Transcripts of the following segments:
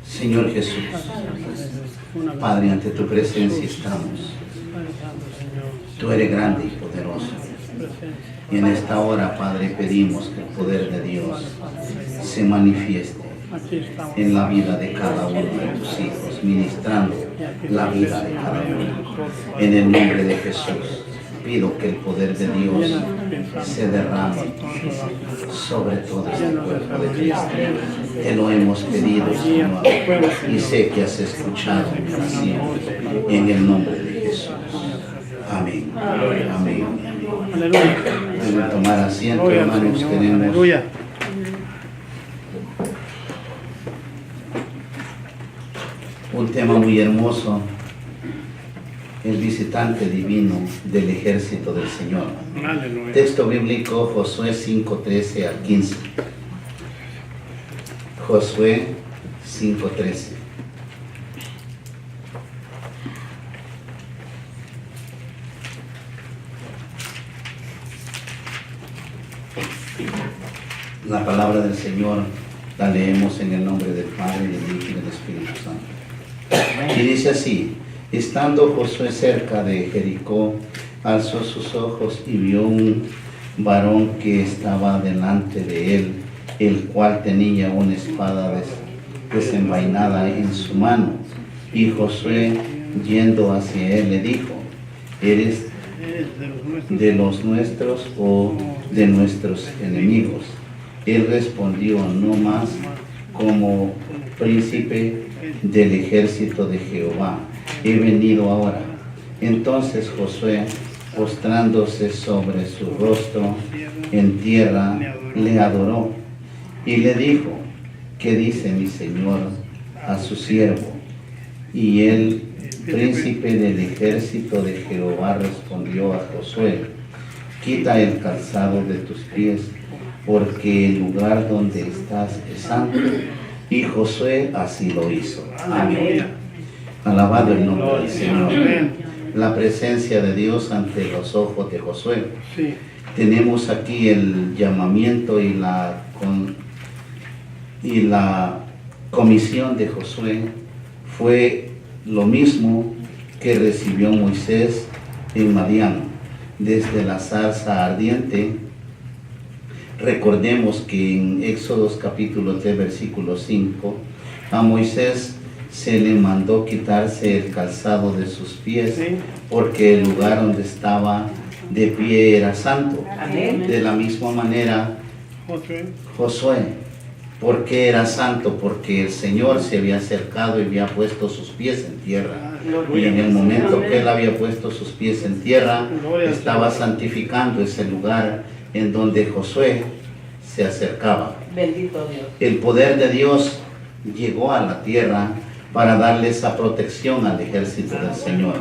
Señor Jesús, Padre, ante tu presencia estamos. Tú eres grande y poderoso. Y en esta hora, Padre, pedimos que el poder de Dios se manifieste en la vida de cada uno de tus hijos, ministrando la vida de cada uno. En el nombre de Jesús, pido que el poder de Dios se derrame sobre todo este cuerpo de Cristo. Te lo hemos pedido, Señor, y sé que has escuchado mi oración. En el nombre de Jesús. Amén. Amén. Deben tomar asiento, hermanos. Tenemos un tema muy hermoso: el visitante divino del ejército del Señor. Texto bíblico, Josué 5:13 al 15. Josué 5:13. La palabra del Señor la leemos en el nombre del Padre, del Hijo y del Espíritu Santo. Y dice así: estando Josué cerca de Jericó, alzó sus ojos y vio un varón que estaba delante de él, el cual tenía una espada desenvainada en su mano. Y Josué, yendo hacia él, le dijo: ¿eres de los nuestros o de nuestros enemigos? Él respondió: no más, como príncipe del ejército de Jehová he venido ahora. Entonces Josué, postrándose sobre su rostro en tierra, le adoró y le dijo: ¿qué dice mi señor a su siervo? Y el príncipe del ejército de Jehová respondió a Josué: quita el calzado de tus pies, porque el lugar donde estás es santo. Y Josué así lo hizo. Amén. Alabado el nombre del Señor. La presencia de Dios ante los ojos de Josué. Tenemos aquí el llamamiento y la comisión de Josué. Fue lo mismo que recibió Moisés en Madián, desde la zarza ardiente. Recordemos que en Éxodo capítulo 3 versículo 5 a Moisés se le mandó quitarse el calzado de sus pies, porque el lugar donde estaba de pie era santo. Amén. De la misma manera Josué, ¿por qué era santo? Porque el Señor se había acercado y había puesto sus pies en tierra. Y en el momento que él había puesto sus pies en tierra, estaba santificando ese lugar en donde Josué se acercaba. Bendito Dios. El poder de Dios llegó a la tierra para darle esa protección al ejército del Señor.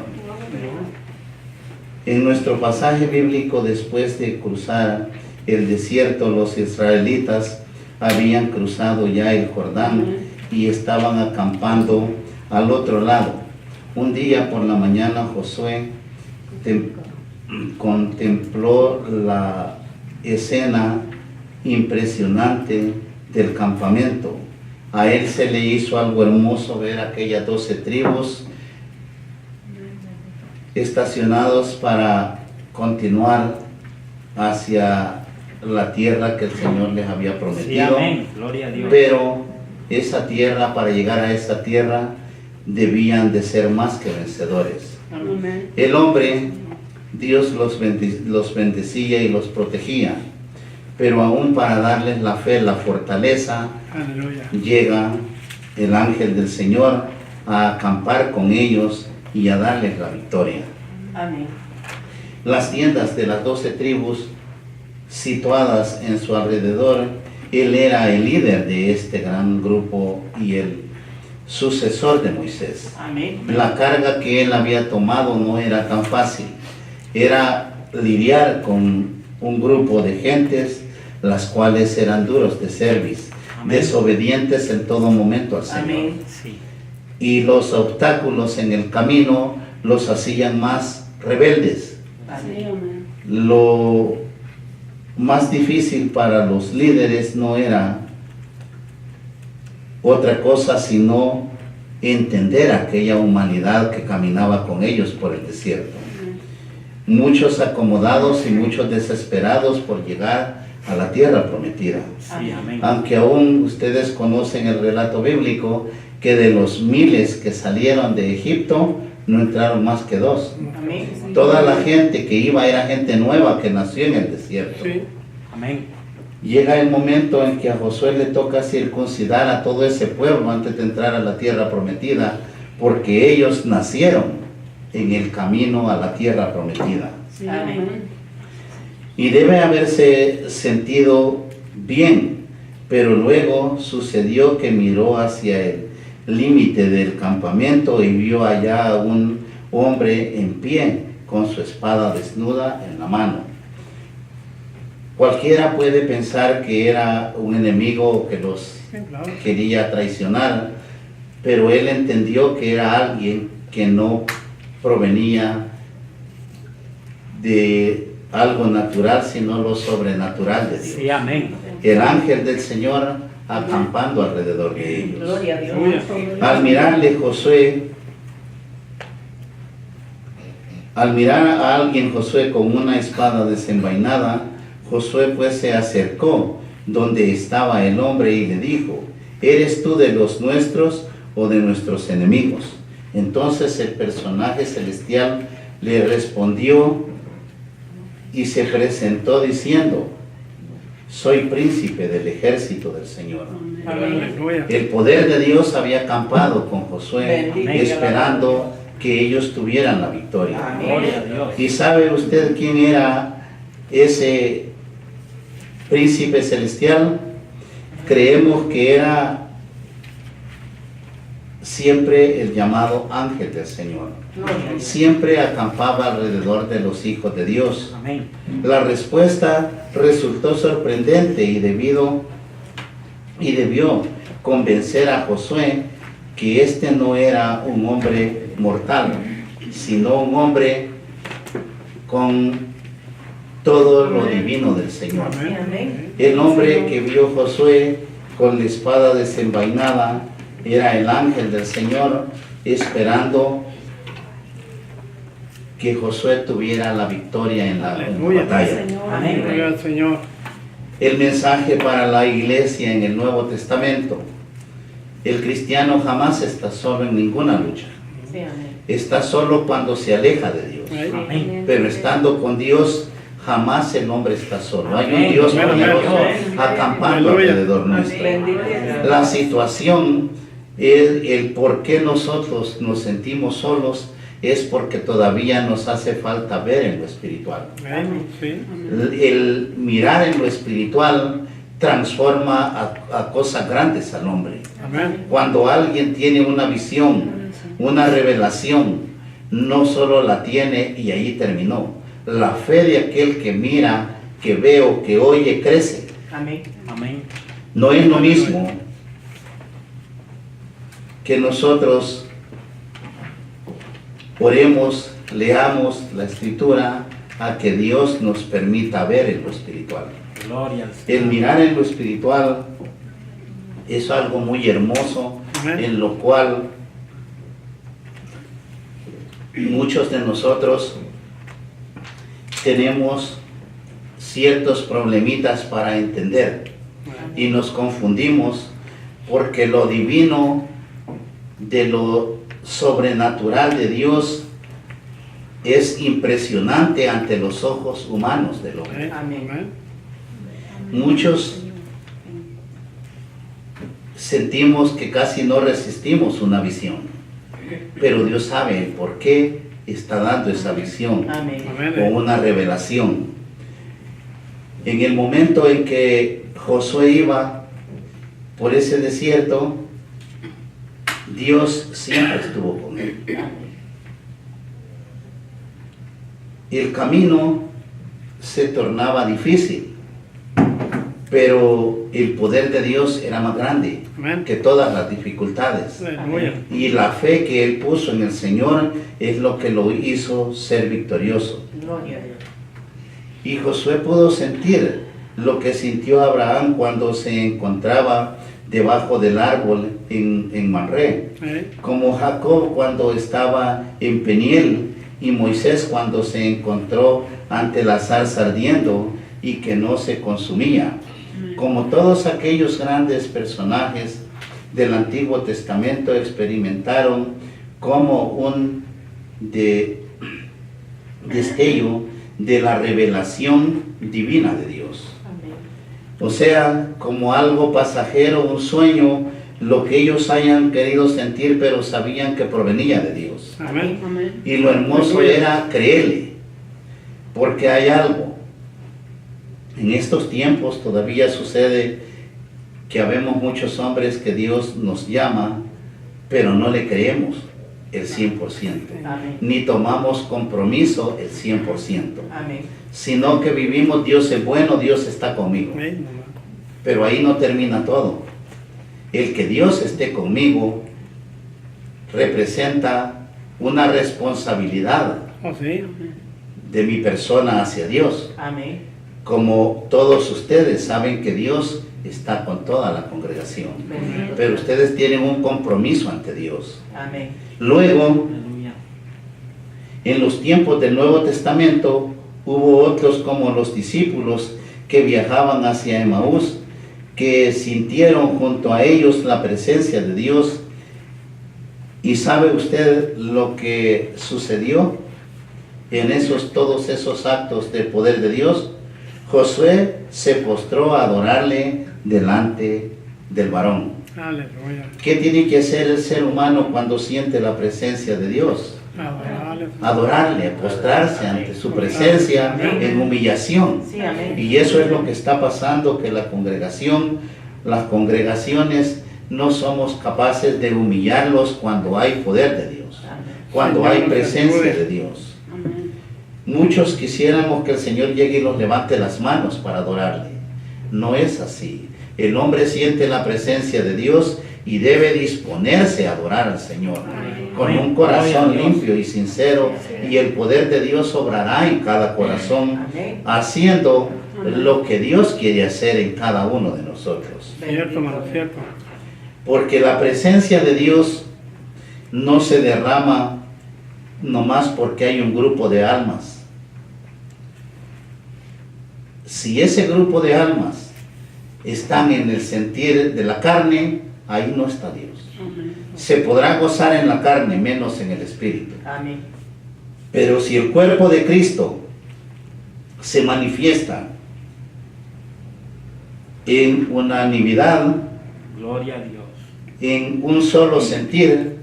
En nuestro pasaje bíblico, después de cruzar el desierto, los israelitas habían cruzado ya el Jordán y estaban acampando al otro lado. Un día por la mañana Josué contempló la escena impresionante del campamento. A él se le hizo algo hermoso ver aquellas 12 tribus estacionados para continuar hacia la tierra que el Señor les había prometido. Sí, amén. Gloria a Dios. Pero esa tierra, para llegar a esa tierra, debían de ser más que vencedores. Amén. El hombre, Dios los bendecía y los protegía, pero aún para darles la fe, la fortaleza, llega el ángel del Señor a acampar con ellos y a darles la victoria. Amén. Las tiendas de las 12 tribus situadas en su alrededor, él era el líder de este gran grupo y el sucesor de Moisés. Amén. La carga que él había tomado no era tan fácil. Era lidiar con un grupo de gentes las cuales eran duros de cerviz, desobedientes en todo momento al Señor. Amén. Sí. Y los obstáculos en el camino los hacían más rebeldes. Amén. Lo más difícil para los líderes no era otra cosa sino entender aquella humanidad que caminaba con ellos por el desierto. Muchos acomodados y muchos desesperados por llegar a la tierra prometida. Sí, amén. Aunque aún ustedes conocen el relato bíblico que de los miles que salieron de Egipto no entraron más que 2. Amén. Toda la gente que iba era gente nueva que nació en el desierto. Sí. Amén. Llega el momento en que a Josué le toca circuncidar a todo ese pueblo antes de entrar a la tierra prometida, porque ellos nacieron en el camino a la tierra prometida. Sí, amén. Y debe haberse sentido bien, pero luego sucedió que miró hacia el límite del campamento y vio allá a un hombre en pie con su espada desnuda en la mano. Cualquiera puede pensar que era un enemigo que los Sí, claro. quería traicionar, pero él entendió que era alguien que no provenía de algo natural, sino lo sobrenatural de Dios. Sí, amén. El ángel del Señor acampando alrededor de ellos. Gloria a Dios. Al mirarle al mirar a alguien Josué con una espada desenvainada, Josué pues se acercó donde estaba el hombre y le dijo: ¿eres tú de los nuestros o de nuestros enemigos? Entonces el personaje celestial le respondió y se presentó diciendo: soy príncipe del ejército del Señor. Aleluya. El poder de Dios había acampado con Josué, Bendito esperando que ellos tuvieran la victoria. Amén. Gloria a Dios. ¿Y sabe usted quién era ese príncipe celestial? Creemos que era siempre el llamado ángel del Señor. Gloria a Dios. Siempre acampaba alrededor de los hijos de Dios. Amén. La respuesta resultó sorprendente y debió convencer a Josué que este no era un hombre mortal, sino un hombre con todo lo divino del Señor. Amén. Amén. El hombre que vio Josué con la espada desenvainada era el ángel del Señor, esperando que Josué tuviera la victoria en la Aleluya. batalla. Señor. Amén. Gloria al Señor. El mensaje para la iglesia en el Nuevo Testamento: el cristiano jamás está solo en ninguna lucha. Sí, amén. Está solo cuando se aleja de Dios. Ahí. Amén. Pero estando con Dios, jamás el hombre está solo. Hay un Amén. Dios Amén. poderoso Amén. acampando Aleluya. alrededor nuestro. Bendito sea. La situación, el por qué nosotros nos sentimos solos, es porque todavía nos hace falta ver en lo espiritual. Amén. Sí. El mirar en lo espiritual transforma a cosas grandes al hombre. Amén. Cuando alguien tiene una visión, una revelación, no solo la tiene y ahí terminó. La fe de aquel que mira, que ve o que oye crece. Amén. Amén. No es lo mismo que nosotros oremos, leamos la escritura, a que Dios nos permita ver en lo espiritual. Gloria al El Señor. mirar en lo espiritual es algo muy hermoso, Amén. en lo cual muchos de nosotros tenemos ciertos problemitas para entender y nos confundimos porque lo divino de lo sobrenatural de Dios es impresionante ante los ojos humanos del hombre. Amén. Amén. Muchos sentimos que casi no resistimos una visión, pero Dios sabe el por qué está dando esa visión Amén. o Amén. una revelación. En el momento en que Josué iba por ese desierto, Dios siempre estuvo con él. El camino se tornaba difícil, pero el poder de Dios era más grande Amén. que todas las dificultades. Aleluya. Y la fe que él puso en el Señor es lo que lo hizo ser victorioso. Gloria a Dios. Y Josué pudo sentir lo que sintió Abraham cuando se encontraba debajo del árbol en Mamre, como Jacob cuando estaba en Peniel y Moisés cuando se encontró ante la zarza ardiendo y que no se consumía, como todos aquellos grandes personajes del Antiguo Testamento experimentaron como un destello de la revelación divina de Dios. O sea, como algo pasajero, un sueño, lo que ellos hayan querido sentir, pero sabían que provenía de Dios. Amén. Y lo hermoso era creerle, porque hay algo. En estos tiempos todavía sucede que habemos muchos hombres que Dios nos llama, pero no le creemos el 100%, ni tomamos compromiso el 100%, sino que vivimos, Dios es bueno, Dios está conmigo. Pero ahí no termina todo. El que Dios esté conmigo representa una responsabilidad de mi persona hacia Dios. Como todos ustedes saben que Dios está con toda la congregación, pero ustedes tienen un compromiso ante Dios. Luego, en los tiempos del Nuevo Testamento, hubo otros como los discípulos que viajaban hacia Emaús, que sintieron junto a ellos la presencia de Dios. ¿Y sabe usted lo que sucedió en todos esos actos de poder de Dios? Josué se postró a adorarle delante del varón. Aleluya. ¿Qué tiene que hacer el ser humano cuando siente la presencia de Dios? Adorarle, postrarse ante su presencia en humillación. Y eso es lo que está pasando, que las congregaciones no somos capaces de humillarlos cuando hay poder de Dios, cuando hay presencia de Dios. Muchos quisiéramos que el Señor llegue y los levante las manos para adorarle. No es así. El hombre siente la presencia de Dios y debe disponerse a adorar al Señor con un corazón limpio y sincero, y el poder de Dios obrará en cada corazón, haciendo lo que Dios quiere hacer en cada uno de nosotros. Cierto, hermano, cierto. Porque la presencia de Dios no se derrama nomás porque hay un grupo de almas. Si ese grupo de almas están en el sentir de la carne, ahí no está Dios. Se podrá gozar en la carne, menos en el espíritu. Pero si el cuerpo de Cristo se manifiesta en unanimidad, gloria a Dios, en un solo sentir,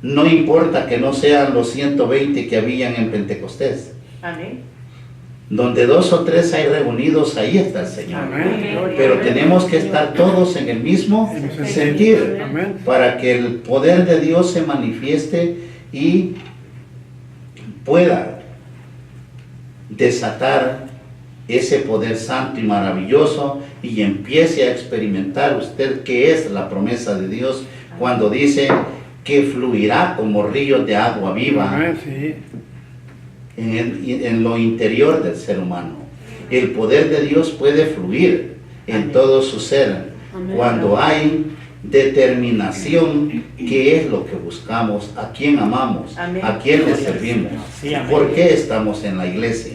no importa que no sean los 120 que habían en Pentecostés. Donde 2 o 3 hay reunidos, ahí está el Señor. Pero tenemos que estar todos en el mismo sentir para que el poder de Dios se manifieste y pueda desatar ese poder santo y maravilloso, y empiece a experimentar usted qué es la promesa de Dios cuando dice que fluirá como ríos de agua viva en lo interior del ser humano. El poder de Dios puede fluir en todo su ser cuando hay determinación, qué es lo que buscamos, a quién amamos, a quién le servimos, por qué estamos en la iglesia.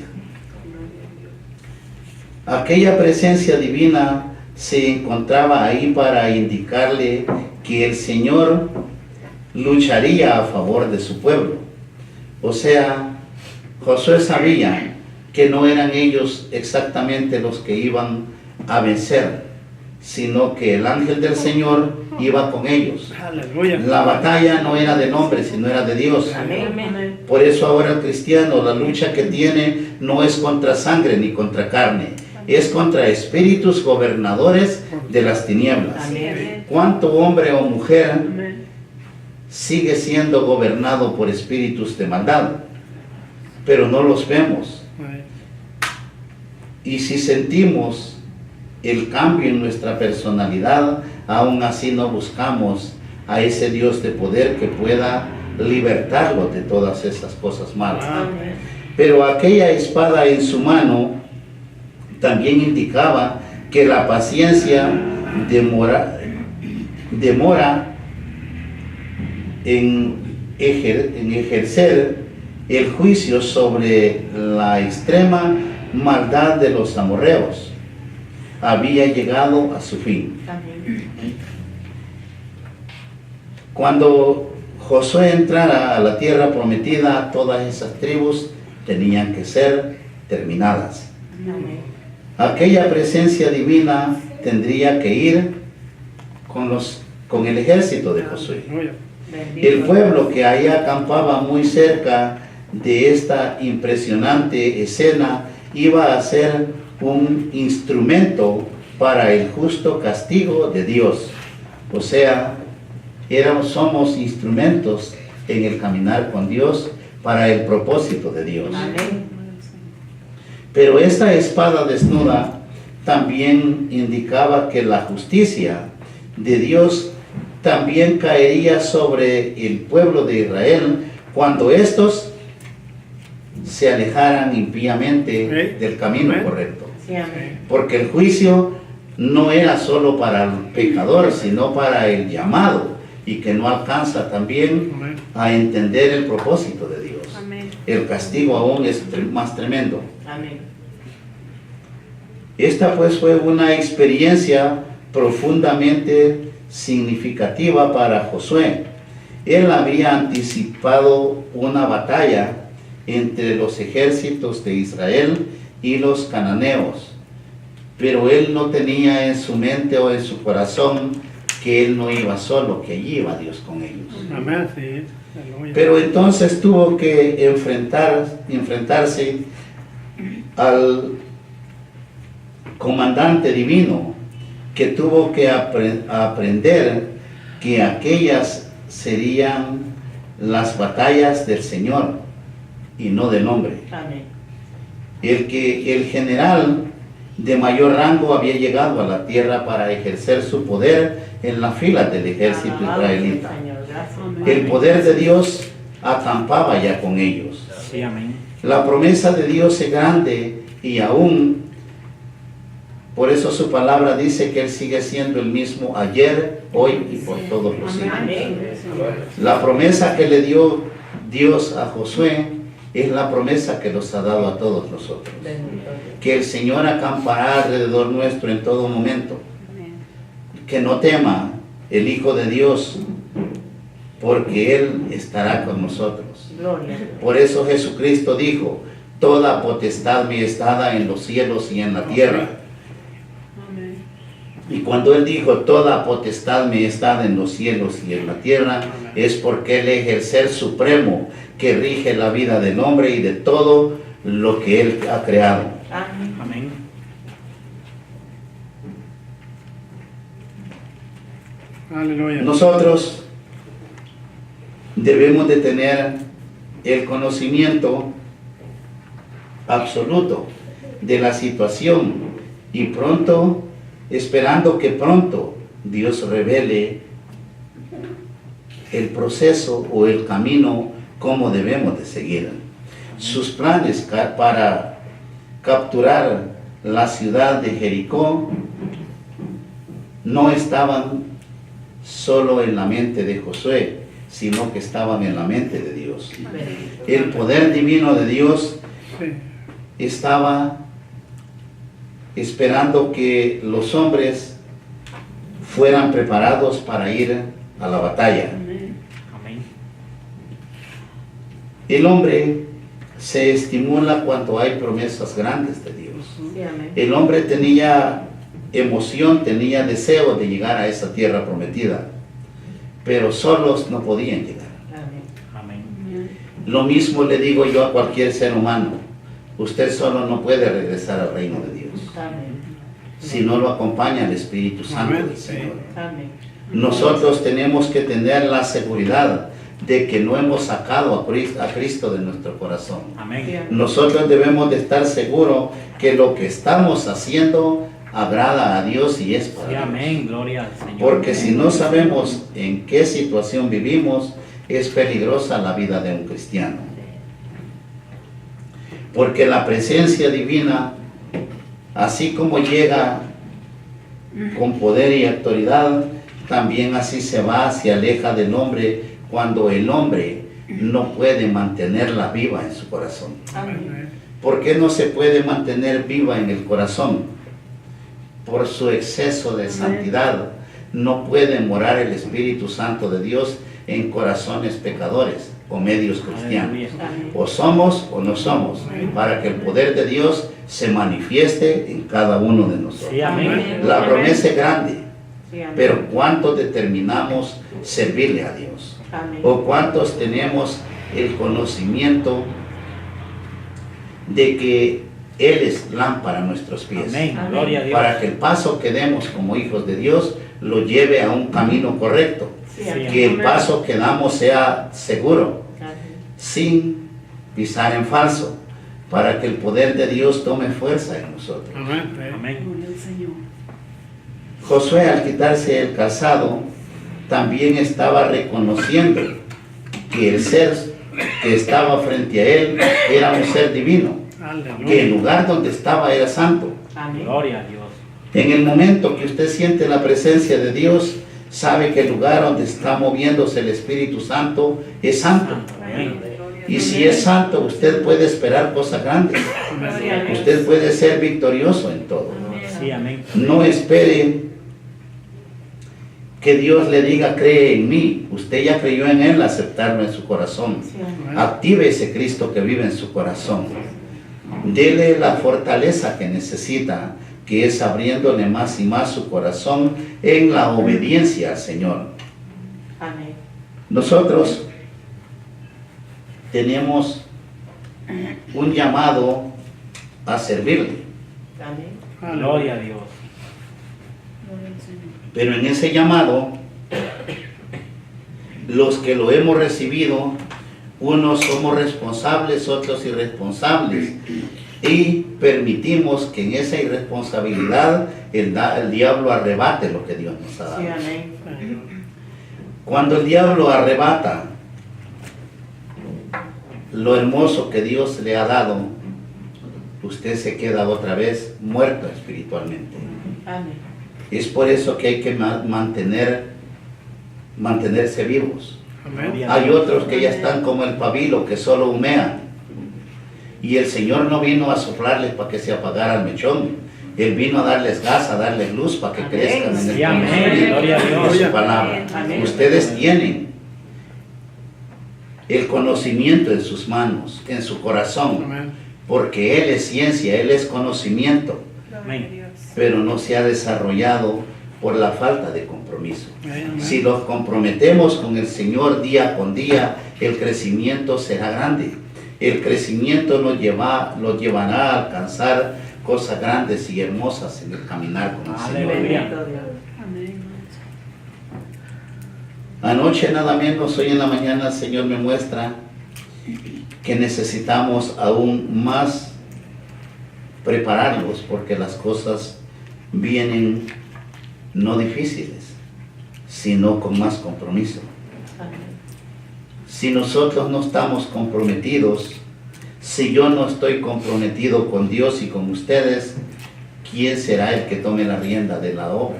Aquella presencia divina se encontraba ahí para indicarle que el Señor lucharía a favor de su pueblo. O sea, Josué sabía que no eran ellos exactamente los que iban a vencer, sino que el ángel del Señor iba con ellos. Aleluya. La batalla no era de nombre, sino era de Dios. Por eso ahora el cristiano, la lucha que tiene no es contra sangre ni contra carne, es contra espíritus gobernadores de las tinieblas. ¿Cuánto hombre o mujer sigue siendo gobernado por espíritus de maldad? Pero no los vemos. Y si sentimos el cambio en nuestra personalidad, aún así no buscamos a ese Dios de poder que pueda libertarlo de todas esas cosas malas. Pero aquella espada en su mano demora en ejercer el juicio sobre la extrema maldad de los amorreos. Había llegado a su fin. Amén. Cuando Josué entrara a la tierra prometida, todas esas tribus tenían que ser terminadas. Amén. Aquella presencia divina tendría que ir con el ejército de Josué. Aleluya. Bendito. El pueblo que ahí acampaba muy cerca de esta impresionante escena iba a ser un instrumento para el justo castigo de Dios. O sea, somos instrumentos en el caminar con Dios para el propósito de Dios. Amén. Pero esta espada desnuda también indicaba que la justicia de Dios también caería sobre el pueblo de Israel cuando estos se alejaran impíamente del camino correcto. Sí, amén. Porque el juicio no era solo para el pecador, sino para el llamado, y que no alcanza también Amén. a entender el propósito de Dios. Amén. El castigo aún es más tremendo. Amén. Esta pues fue una experiencia profundamente significativa para Josué. Él había anticipado una batalla entre los ejércitos de Israel y los cananeos, pero él no tenía en su mente o en su corazón que él no iba solo, que allí iba Dios con ellos. Amén, sí. Aleluya. Pero entonces tuvo que enfrentarse al comandante divino, que tuvo que aprender que aquellas serían las batallas del Señor y no del hombre. Amén. El general de mayor rango había llegado a la tierra para ejercer su poder en las filas del ejército Alabado sea el israelita. Señor. Gracias. El poder de Dios acampaba ya con ellos. Sí, amén. La promesa de Dios es grande y aún, por eso su palabra dice que Él sigue siendo el mismo ayer, hoy y por todos los siglos. Amén. La promesa que le dio Dios a Josué es la promesa que nos ha dado a todos nosotros. Bendito Dios. Que el Señor acampará alrededor nuestro en todo momento. Que no tema el Hijo de Dios, porque Él estará con nosotros. Gloria a Dios. Por eso Jesucristo dijo: toda potestad me es dada en los cielos y en la tierra. Y cuando Él dijo toda potestad me es dada en los cielos y en la tierra, es porque Él es el ser supremo que rige la vida del hombre y de todo lo que Él ha creado. Amén. Amén. Aleluya. Nosotros debemos de tener el conocimiento absoluto de la situación y pronto, esperando que pronto Dios revele el proceso o el camino como debemos de seguir. Sus planes para capturar la ciudad de Jericó no estaban solo en la mente de Josué, sino que estaban en la mente de Dios. Bendito. El poder divino de Dios Sí. estaba esperando que los hombres fueran preparados para ir a la batalla. Amén. Amén. El hombre se estimula cuando hay promesas grandes de Dios. Sí, amén. El hombre tenía emoción, tenía deseo de llegar a esa tierra prometida, pero solos no podían llegar. Amén. Amén. Lo mismo le digo yo a cualquier ser humano: usted solo no puede regresar al reino de Dios Amén. si no lo acompaña el Espíritu Santo Amén. del Señor. Amén. Nosotros tenemos que tener la seguridad de que no hemos sacado a Cristo de nuestro corazón. Amén. Nosotros debemos de estar seguros que lo que estamos haciendo agrada a Dios y es para Sí, Dios. amén. Gloria al Señor. Porque si no sabemos en qué situación vivimos, es peligrosa la vida de un cristiano. Porque la presencia divina, así como llega con poder y autoridad, también así se va, se aleja del hombre cuando el hombre no puede mantenerla viva en su corazón. Amén. ¿Por qué no se puede mantener viva en el corazón? Por su exceso de santidad. No puede morar el Espíritu Santo de Dios en corazones pecadores o medios cristianos. Aleluya. Amén. O somos o no somos, para que el poder de Dios se manifieste en cada uno de nosotros. Sí, amén. La promesa es grande, Sí, amén. pero ¿cuántos determinamos servirle a Dios? Amén. ¿O cuántos tenemos el conocimiento de que Él es lámpara a nuestros pies? Amén. Amén. Gloria a Dios. Para que el paso que demos como hijos de Dios lo lleve a un camino correcto. Sí, amén. Que el paso que damos sea seguro, Amén. sin pisar en falso, para que el poder de Dios tome fuerza en nosotros. Amén. Amén. Josué, al quitarse el calzado, también estaba reconociendo que el ser que estaba frente a él era un ser divino, que el Aleluya. lugar donde estaba era santo. Amén. Gloria a Dios. En el momento que usted siente la presencia de Dios, sabe que el lugar donde está moviéndose el Espíritu Santo es santo. Amén. Y si es santo, usted puede esperar cosas grandes. Gloria a Dios. Usted puede ser victorioso en todo. Sí, amén. No espere que Dios le diga, cree en mí. Usted ya creyó en Él, aceptarlo en su corazón. Sí, amén. Active ese Cristo que vive en su corazón. Dele la fortaleza que necesita, que es abriéndole más y más su corazón en la obediencia al Señor. Amén. Nosotros tenemos un llamado a servirle, Amén. Gloria a Dios. pero en ese llamado, los que lo hemos recibido, unos somos responsables, otros irresponsables, y permitimos que en esa irresponsabilidad el diablo arrebate lo que Dios nos ha dado. Sí, amén. Cuando el diablo arrebata lo hermoso que Dios le ha dado, usted se queda otra vez muerto espiritualmente. Amén. Es por eso que hay que mantenerse vivos. Amén. Hay otros que ya están como el pabilo, que solo humean. Y el Señor no vino a soplarles para que se apagara el mechón. Él vino a darles gas, a darles luz para que Amén. crezcan en el Sí, amén. Gloria a de Dios. su palabra. Amén. Ustedes tienen el conocimiento en sus manos, en su corazón, Amén. porque Él es ciencia, Él es conocimiento, Amén. pero no se ha desarrollado por la falta de compromiso. Amén. Si los comprometemos con el Señor día con día, el crecimiento será grande. El crecimiento nos llevará a alcanzar cosas grandes y hermosas en el caminar con el Señor. Aleluya. Bendito Dios. Anoche nada menos, hoy en la mañana el Señor me muestra que necesitamos aún más prepararlos, porque las cosas vienen no difíciles, sino con más compromiso. Amén. Si nosotros no estamos comprometidos, si yo no estoy comprometido con Dios y con ustedes, ¿quién será el que tome la rienda de la obra?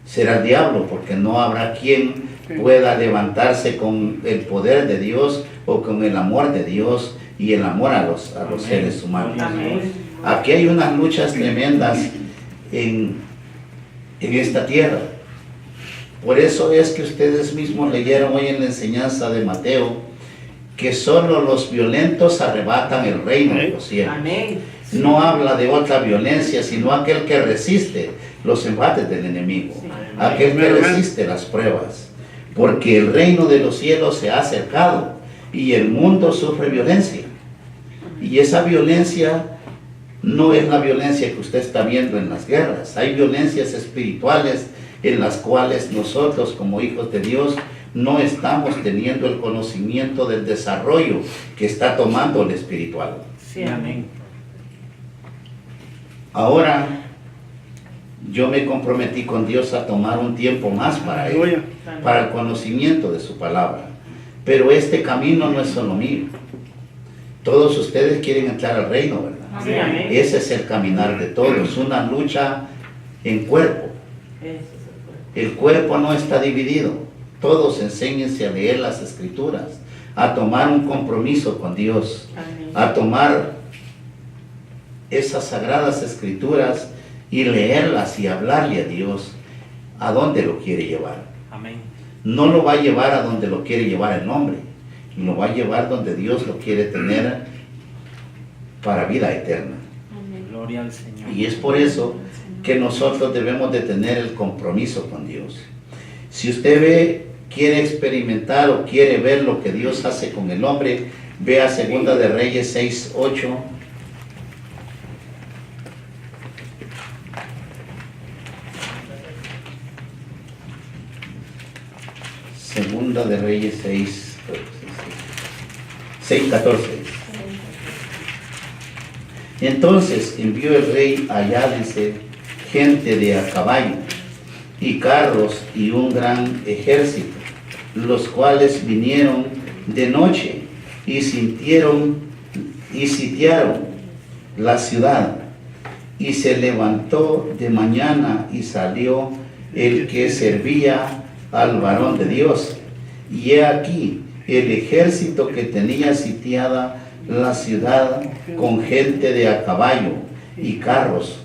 Será el diablo, porque no habrá quien pueda levantarse con el poder de Dios o con el amor de Dios y el amor a los Amén. seres humanos. Amén. Aquí hay unas luchas tremendas en esta tierra. Por eso es que ustedes mismos leyeron hoy en la enseñanza de Mateo que solo los violentos arrebatan el reino de los cielos. Amén. No habla de otra violencia, sino aquel que resiste los embates del enemigo, Sí. aquel que resiste las pruebas, porque el reino de los cielos se ha acercado y el mundo sufre violencia. Y esa violencia no es la violencia que usted está viendo en las guerras. Hay violencias espirituales en las cuales nosotros como hijos de Dios no estamos teniendo el conocimiento del desarrollo que está tomando el espiritual. Sí, amén. Ahora yo me comprometí con Dios a tomar un tiempo más para Él, Aleluya. para el conocimiento de su palabra. Pero este camino no es solo mío. Todos ustedes quieren entrar al reino, ¿verdad? Sí, amén. Ese es el caminar de todos, una lucha en cuerpo. Ese es el cuerpo. El cuerpo no está dividido. Todos enséñense a leer las Escrituras, a tomar un compromiso con Dios, Amén. a tomar esas sagradas Escrituras y leerlas y hablarle a Dios a dónde lo quiere llevar. Amén. No lo va a llevar a donde lo quiere llevar el hombre, lo va a llevar donde Dios lo quiere tener para vida eterna. Gloria al Señor. Y es por eso que nosotros debemos de tener el compromiso con Dios. Si usted quiere experimentar o quiere ver lo que Dios hace con el hombre, vea Segunda de Reyes 6:8. Segunda de Reyes 6:14. Entonces envió el rey allá, dice, gente de a caballo y carros y un gran ejército, los cuales vinieron de noche y sitiaron la ciudad. Y se levantó de mañana y salió el que servía al varón de Dios. Y he aquí el ejército que tenía sitiada la ciudad con gente de a caballo y carros.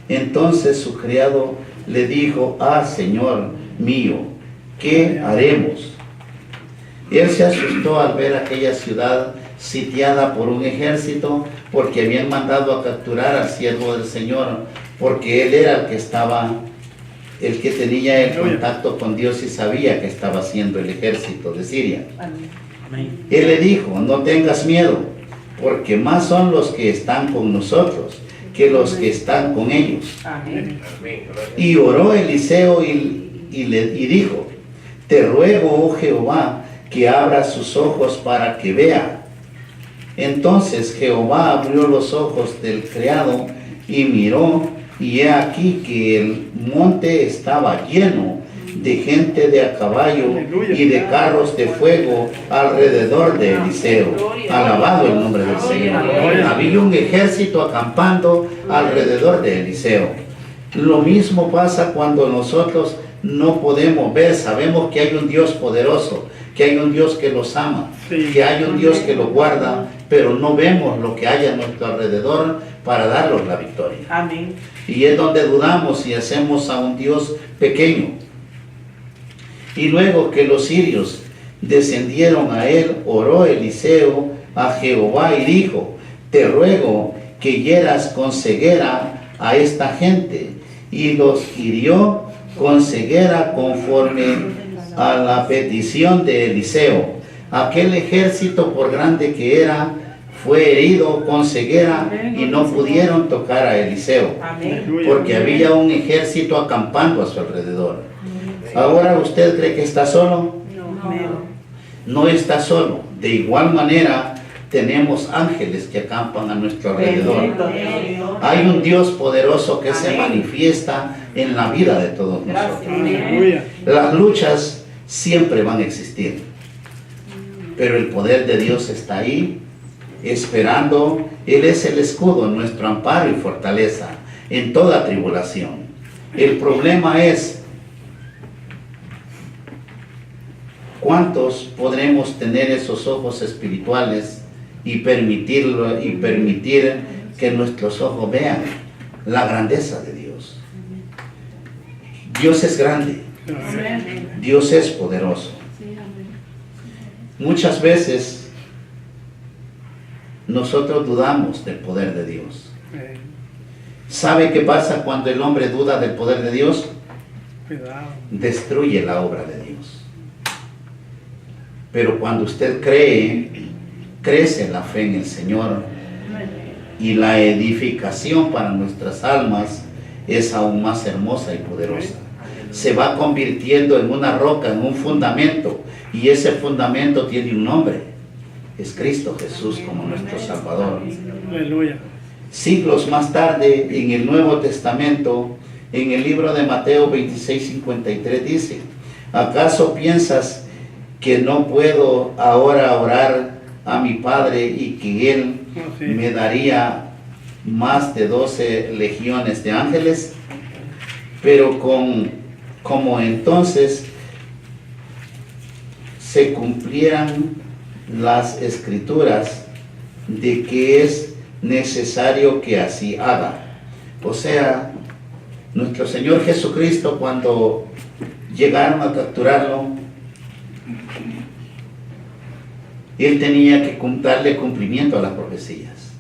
Entonces su criado le dijo: ah, Señor mío, ¿qué haremos? Él se asustó al ver aquella ciudad sitiada por un ejército, porque habían mandado a capturar al siervo del Señor, porque él era el que tenía el contacto con Dios y sabía que estaba haciendo el ejército de Siria. Amén. Él le dijo: no tengas miedo, porque más son los que están con nosotros que los que están con ellos. Amén. Y oró Eliseo y dijo: te ruego, oh Jehová, que abra sus ojos para que vea. Entonces Jehová abrió los ojos del criado y miró, y he aquí que el monte estaba lleno de gente de a caballo y de carros de fuego alrededor de Eliseo. Alabado el nombre del Señor. Había un ejército acampando alrededor de Eliseo. Lo mismo pasa cuando nosotros no podemos ver. Sabemos que hay un Dios poderoso, que hay un Dios que los ama, que hay un Dios que los guarda, pero no vemos lo que hay a nuestro alrededor para darnos la victoria. Amén. Y es donde dudamos y hacemos a un Dios pequeño. Y luego que los sirios descendieron a él, oró Eliseo a Jehová y dijo: te ruego que hieras con ceguera a esta gente. Y los hirió con ceguera conforme a la petición de Eliseo. Aquel ejército, por grande que era, fue herido con ceguera y no pudieron tocar a Eliseo, Amén. porque había un ejército acampando a su alrededor. Ahora, ¿usted cree que está solo? No está solo. De igual manera, tenemos ángeles que acampan a nuestro alrededor. Bendito Dios. Hay un Dios poderoso que se manifiesta en la vida de todos nosotros. Aleluya. Las luchas siempre van a existir, pero el poder de Dios está ahí, esperando. Él es el escudo, nuestro amparo y fortaleza en toda tribulación. El problema es: ¿cuántos podremos tener esos ojos espirituales y permitir que nuestros ojos vean la grandeza de Dios? Dios es grande, Dios es poderoso. Muchas veces nosotros dudamos del poder de Dios. ¿Sabe qué pasa cuando el hombre duda del poder de Dios? Cuidado. Destruye la obra de Dios. Pero cuando usted cree, crece la fe en el Señor, y la edificación para nuestras almas es aún más hermosa y poderosa. Se va convirtiendo en una roca, en un fundamento, y ese fundamento tiene un nombre: es Cristo Jesús como nuestro Salvador. Aleluya. Siglos más tarde, en el Nuevo Testamento, en el libro de Mateo 26:53 dice: ¿acaso piensas que no puedo ahora orar a mi Padre y que Él me daría más de 12 legiones de ángeles? Pero con como entonces se cumplieran las escrituras de que es necesario que así haga. O sea, nuestro Señor Jesucristo, cuando llegaron a capturarlo, Él tenía que darle cumplimiento a las profecías.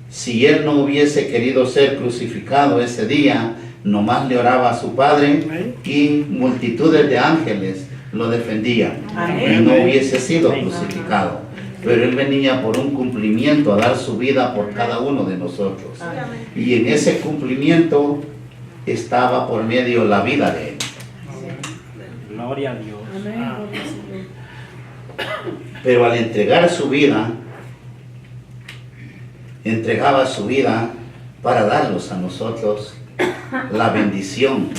Si Él no hubiese querido ser crucificado ese día, nomás le oraba a su Padre y multitudes de ángeles lo defendían. Amén. Y no hubiese sido crucificado. Pero Él venía por un cumplimiento a dar su vida por cada uno de nosotros. Y en ese cumplimiento estaba por medio la vida de Él. Gloria a Dios. Pero al entregar su vida, entregaba su vida para darnos a nosotros la bendición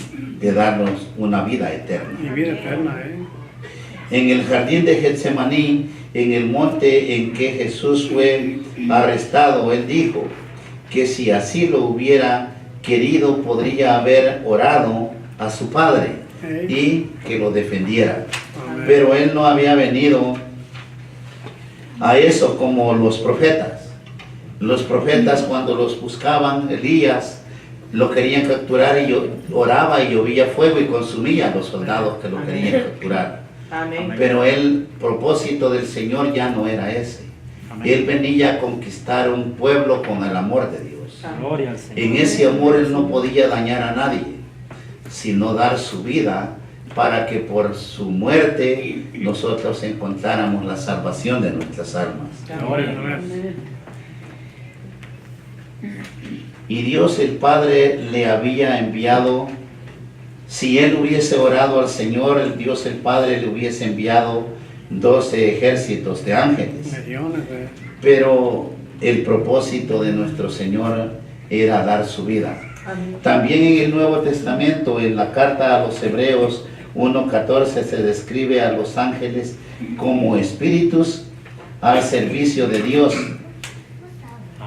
de darnos una vida eterna. Y vida eterna, En el jardín de Getsemaní, en el monte en que Jesús fue arrestado, Él dijo que si así lo hubiera querido, podría haber orado a su Padre y que lo defendiera. Amén. Pero Él no había venido a eso como los profetas. Los profetas, cuando los buscaban, Elías, lo querían capturar y oraba y llovía fuego y consumía a los soldados que lo querían capturar. Amén. Pero el propósito del Señor ya no era ese. Él venía a conquistar un pueblo con el amor de Dios. Gloria al Señor. En ese amor Él no podía dañar a nadie, sino dar su vida para que por su muerte nosotros encontráramos la salvación de nuestras almas. Gloria a Dios. Y Dios el Padre le había enviado, si Él hubiese orado al Señor, el Dios el Padre le hubiese enviado 12 ejércitos de ángeles. Legiones, Pero el propósito de nuestro Señor era dar su vida. Amén. También en el Nuevo Testamento, en la carta a los Hebreos 1:14, se describe a los ángeles como espíritus al servicio de Dios,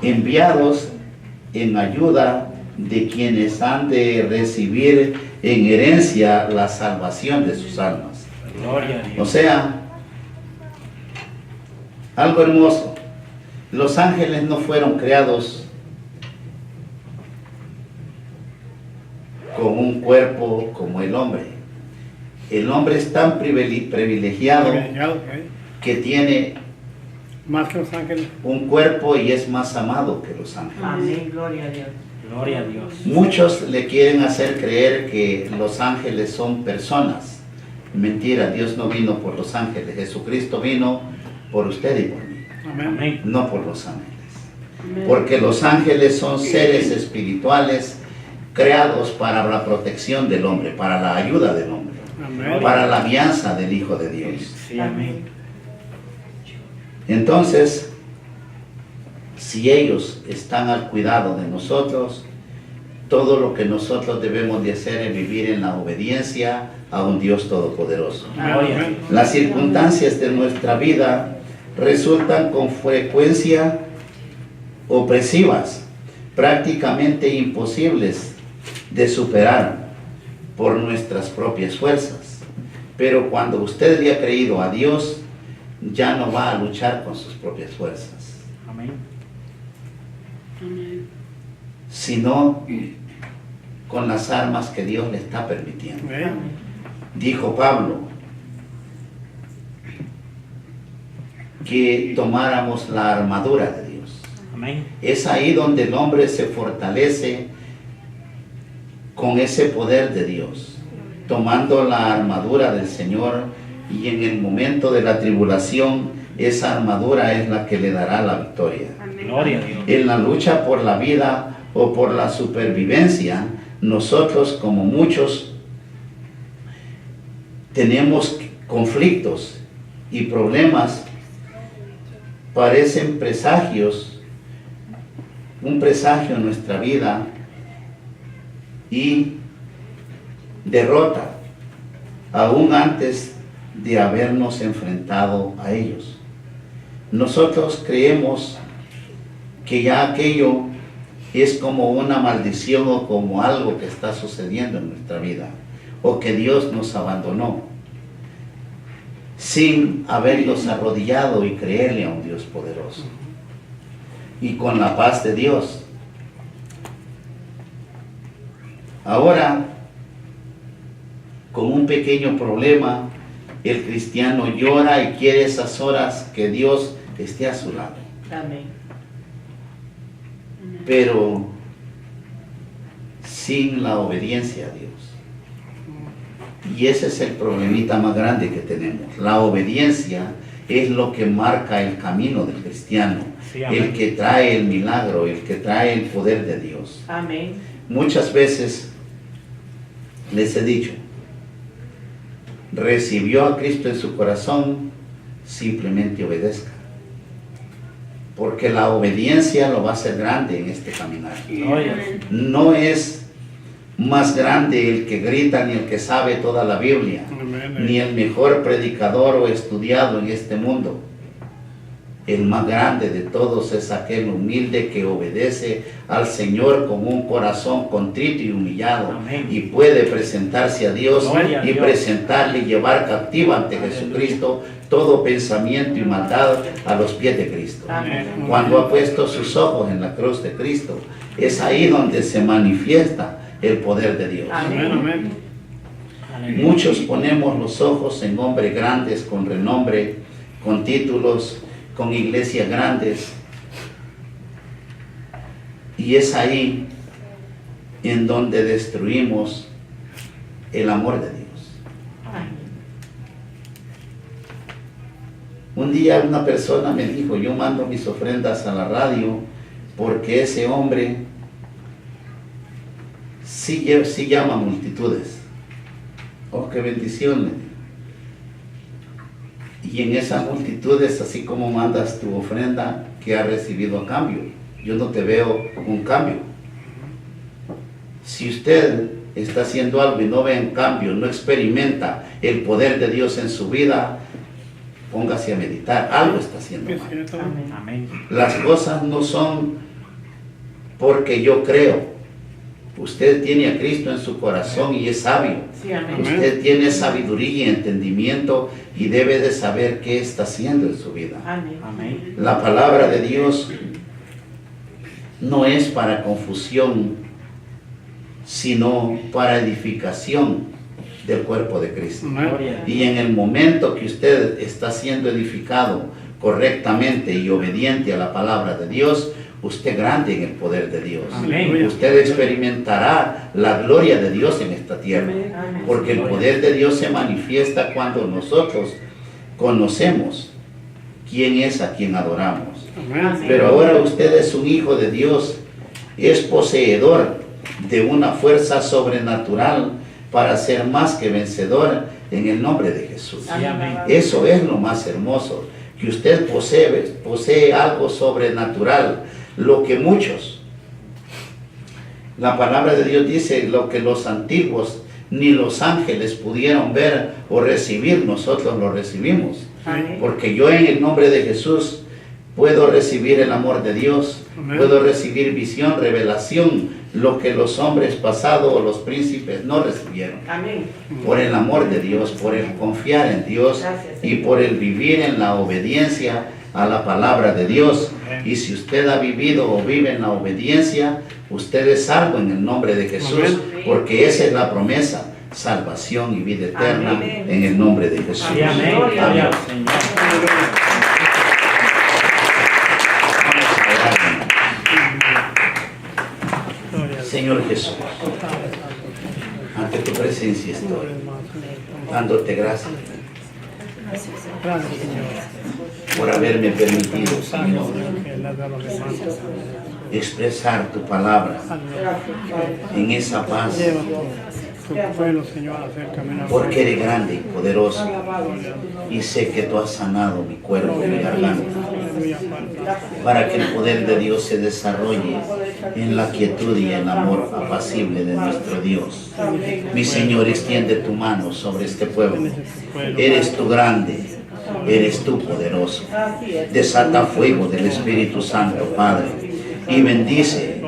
enviados en ayuda de quienes han de recibir en herencia la salvación de sus almas. Gloria a O Dios. sea, algo hermoso. Los ángeles no fueron creados con un cuerpo como el hombre. El hombre es tan privilegiado privilegiados, que tiene más que los ángeles. un cuerpo y es más amado que los ángeles. Amén. Gloria a Dios. Gloria a Dios. Muchos le quieren hacer creer que los ángeles son personas. Mentira, Dios no vino por los ángeles. Jesucristo vino por usted y por mí, Amén. Amén. no por los ángeles. Porque los ángeles son seres espirituales creados para la protección del hombre, para la ayuda del hombre, Amén. para la guianza del Hijo de Dios. Sí, amén. Entonces, si ellos están al cuidado de nosotros, todo lo que nosotros debemos de hacer es vivir en la obediencia a un Dios todopoderoso. Gloria a Dios. Las circunstancias de nuestra vida resultan con frecuencia opresivas, prácticamente imposibles de superar por nuestras propias fuerzas. Pero cuando usted le ha creído a Dios, ya no va a luchar con sus propias fuerzas, Amén. sino con las armas que Dios le está permitiendo. Amén. Dijo Pablo que tomáramos la armadura de Dios. Amén. Es ahí donde el hombre se fortalece con ese poder de Dios, tomando la armadura del Señor, y en el momento de la tribulación esa armadura es la que le dará la victoria. Gloria a Dios. En la lucha por la vida o por la supervivencia, nosotros, como muchos, tenemos conflictos y problemas. Parecen presagios, un presagio en nuestra vida y derrota, aún antes de habernos enfrentado a ellos. Nosotros creemos que ya aquello es como una maldición o como algo que está sucediendo en nuestra vida, o que Dios nos abandonó, sin habernos arrodillado y creerle a un Dios poderoso. Y con la paz de Dios. Ahora, con un pequeño problema, el cristiano llora y quiere esas horas que Dios esté a su lado. Amén. Pero sin la obediencia a Dios. Y ese es el problemita más grande que tenemos. La obediencia es lo que marca el camino del cristiano, Sí, amén. el que trae el milagro, el que trae el poder de Dios. Amén. Muchas veces les he dicho, recibió a Cristo en su corazón, simplemente obedezca. Porque la obediencia lo va a hacer grande en este caminar. Gloria. No es más grande el que grita ni el que sabe toda la Biblia, Amén. ni el mejor predicador o estudiado en este mundo. El más grande de todos es aquel humilde que obedece al Señor con un corazón contrito y humillado. Amén. Y puede presentarse a Dios Gloria a y Dios. presentarle y llevar cautivo ante Jesucristo todo pensamiento y maldad a los pies de Cristo. Amén. Cuando ha puesto sus ojos en la cruz de Cristo, es ahí donde se manifiesta el poder de Dios. Amén. Amén. Aleluya. Muchos ponemos los ojos en hombres grandes, con renombre, con títulos, con iglesias grandes. Y es ahí en donde destruimos el amor de Dios. Amén. Un día una persona me dijo, yo mando mis ofrendas a la radio porque ese hombre sí llama multitudes. Oh, qué bendición, le digo. Y en esas multitudes, así como mandas tu ofrenda, ¿qué has recibido a cambio? Yo no te veo un cambio. Si usted está haciendo algo y no ve un cambio, no experimenta el poder de Dios en su vida, póngase a meditar. Algo está haciendo Es mal. cierto. Amén. Amén. Las cosas no son porque yo creo. Usted tiene a Cristo en su corazón y es sabio. Sí, amén. Amén. Usted tiene sabiduría y entendimiento y debe de saber qué está haciendo en su vida. Amén. Amén. La palabra de Dios no es para confusión, sino para edificación del cuerpo de Cristo. Amén. Gloria. Y en el momento que usted está siendo edificado correctamente y obediente a la palabra de Dios, usted grande en el poder de Dios. Amén. Usted experimentará la gloria de Dios en esta tierra. Amén. Porque el poder de Dios se manifiesta cuando nosotros conocemos quién es a quien adoramos. Amén. Pero ahora usted es un hijo de Dios, es poseedor de una fuerza sobrenatural para ser más que vencedor en el nombre de Jesús. Sí, amén. Eso es lo más hermoso, que usted posee algo sobrenatural, lo que muchos, la palabra de Dios dice, lo que los antiguos ni los ángeles pudieron ver o recibir, nosotros lo recibimos. Amén. Porque yo en el nombre de Jesús puedo recibir el amor de Dios, Amén. puedo recibir visión, revelación, lo que los hombres pasados o los príncipes no recibieron. Amén. Por el amor de Dios, por el confiar en Dios Gracias, y Señor. por el vivir en la obediencia a la palabra de Dios. Y si usted ha vivido o vive en la obediencia, usted es salvo en el nombre de Jesús, Amén. porque esa es la promesa, salvación y vida eterna Amén. en el nombre de Jesús. Sí, amén. Gloria a Gloria al Dios. Señor. Señor Jesús, ante tu presencia estoy, dándote gracias Gracias, Señor. por haberme permitido, Santo, Señor, que le da lo que manda. expresar tu palabra Gracias, Padre. en esa paz, Lleva tu pueblo, Señor, a hacer caminar. porque eres grande y poderoso, Alabado sea tu y sé que tú has sanado mi cuerpo y mi garganta, Aleluya, Padre. para que el poder de Dios se desarrolle en la quietud y el amor apacible de nuestro Dios. Mi Señor, extiende tu mano sobre este pueblo. Eres tú grande, eres tú poderoso. Así es. Desata fuego del Espíritu Santo, Padre, y bendice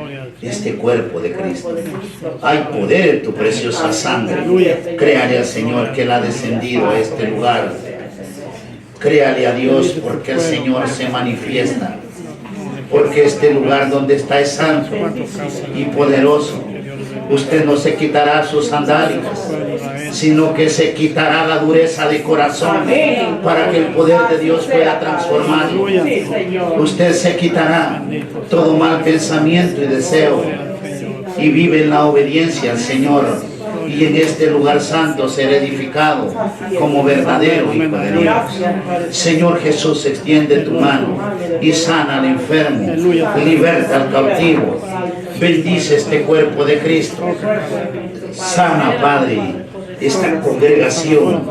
este cuerpo de Cristo. Hay poder en tu preciosa sangre. Créale al Señor que Él ha descendido a este lugar. Créale a Dios porque el Señor se manifiesta. Porque este lugar donde está es santo y poderoso. Usted no se quitará sus sandalias, sino que se quitará la dureza de corazón para que el poder de Dios pueda transformarlo. Usted se quitará todo mal pensamiento y deseo y vive en la obediencia al Señor. Y en este lugar santo será edificado como verdadero hijo de Dios. Señor Jesús, extiende tu mano y sana al enfermo, liberta al cautivo, bendice este cuerpo de Cristo. Sana, Padre, esta congregación.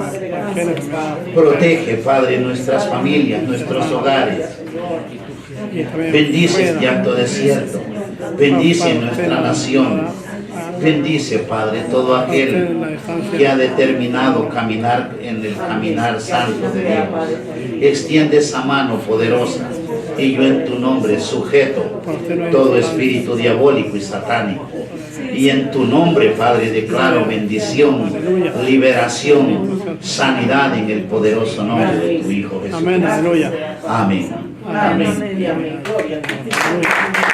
Protege, Padre, nuestras familias, nuestros hogares. Bendice este alto desierto. Bendice nuestra nación. Bendice, Padre, todo aquel que ha determinado caminar en el caminar santo de Dios. Extiende esa mano poderosa y yo en tu nombre sujeto todo espíritu diabólico y satánico. Y en tu nombre, Padre, declaro bendición, liberación, sanidad en el poderoso nombre de tu Hijo Jesús. Amén, aleluya. Amén. Amén. Amén. Gloria a ti.